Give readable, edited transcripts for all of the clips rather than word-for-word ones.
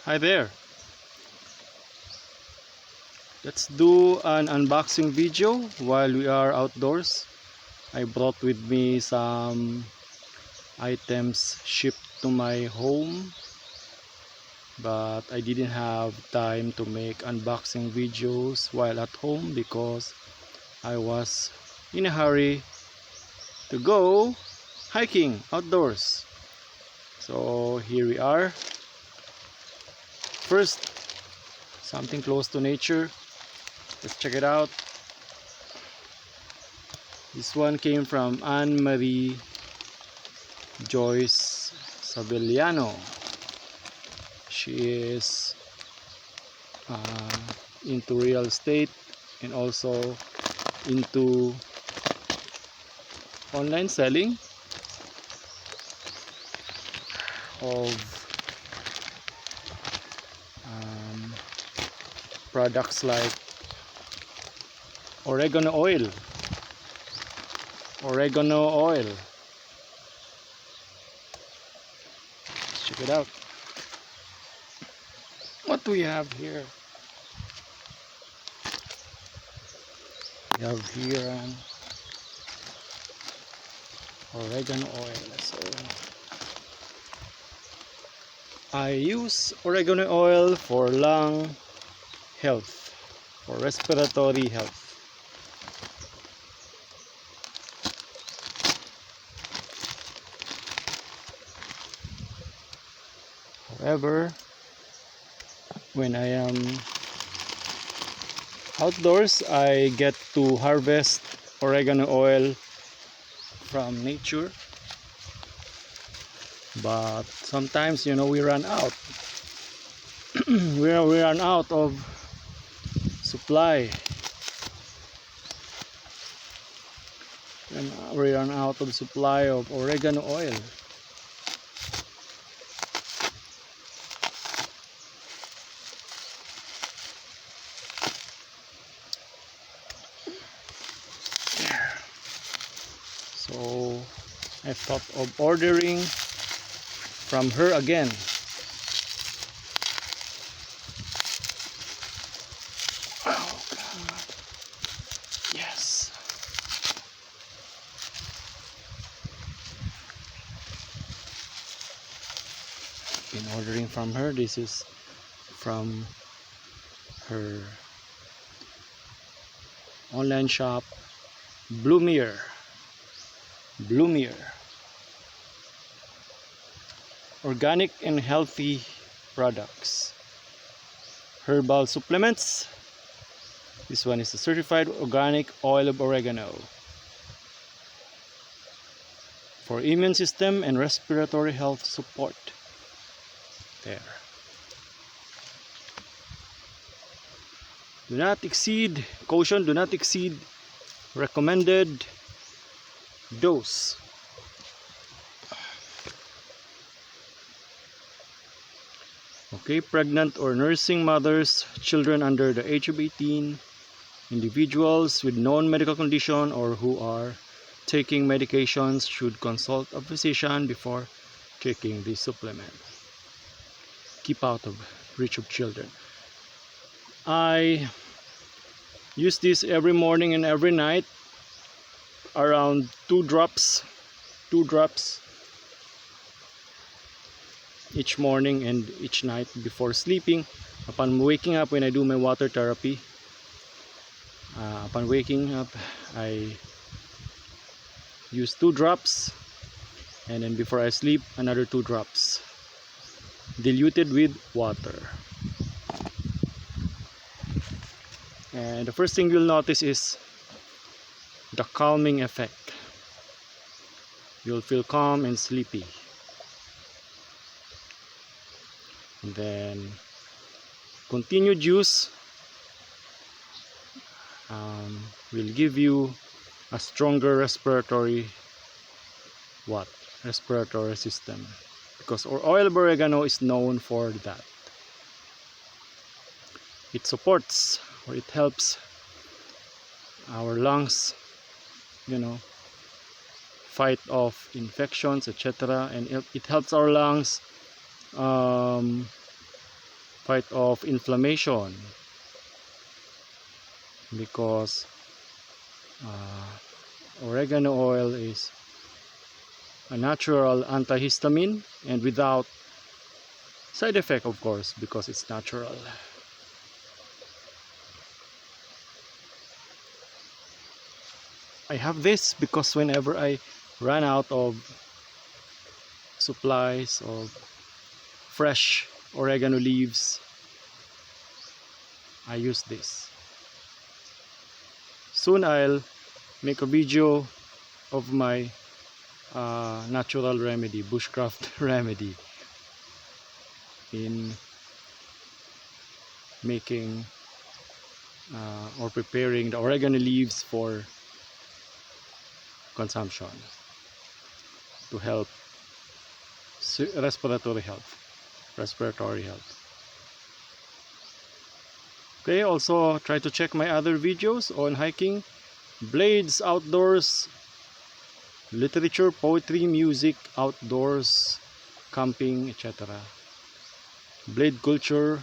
Hi there. Let's do an unboxing video while we are outdoors. I brought with me some items shipped to my home, but I didn't have time to make unboxing videos while at home because I was in a hurry to go hiking outdoors. So here we are. First, something close to nature. Let's check it out. This one came from Anne-Marie Joyce Sabelliano. She is into real estate and also into online selling of products like oregano oil. Let's check it out. What do we have here? We have here oregano oil. So I use oregano oil for lung health, for respiratory health. However, when I am outdoors, I get to harvest oregano oil from nature, but sometimes we run out. we run out of supply, and we run out of supply of oregano oil. So I thought of ordering from her again. Oh God. Yes. Been ordering from her. This is from her online shop, Bloomier. Organic and healthy products. Herbal supplements. This one is a certified organic oil of oregano for immune system and respiratory health support. There. Do not exceed, caution, do not exceed recommended dose. Okay, pregnant or nursing mothers, children under the age of 18, individuals with known medical condition or who are taking medications should consult a physician before taking this supplement. Keep out of reach of children. I use this every morning and every night, around 2 drops each morning and each night before sleeping. Upon waking up, when I do my water therapy, upon waking up I use 2 drops, and then before I sleep another 2 drops diluted with water. And the first thing you'll notice is the calming effect. You'll feel calm and sleepy. And then continued use will give you a stronger respiratory system, because our oil of oregano is known for that. It supports, or it helps our lungs fight off infections, etc., and it helps our lungs fight off inflammation, because oregano oil is a natural antihistamine and without side effect, of course, because it's natural. I have this because whenever I run out of supplies of fresh oregano leaves, I use this. Soon I'll make a video of my natural remedy, bushcraft remedy in making or preparing the oregano leaves for consumption to help respiratory health. Okay, also try to check my other videos on hiking, blades outdoors, literature, poetry, music outdoors, camping, etc. Blade culture,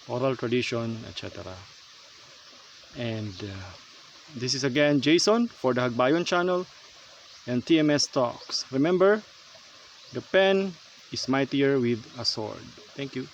oral tradition, etc. And this is again Jason for the Hagbayon channel and TMS Talks. Remember, the pen is mightier with a sword. Thank you.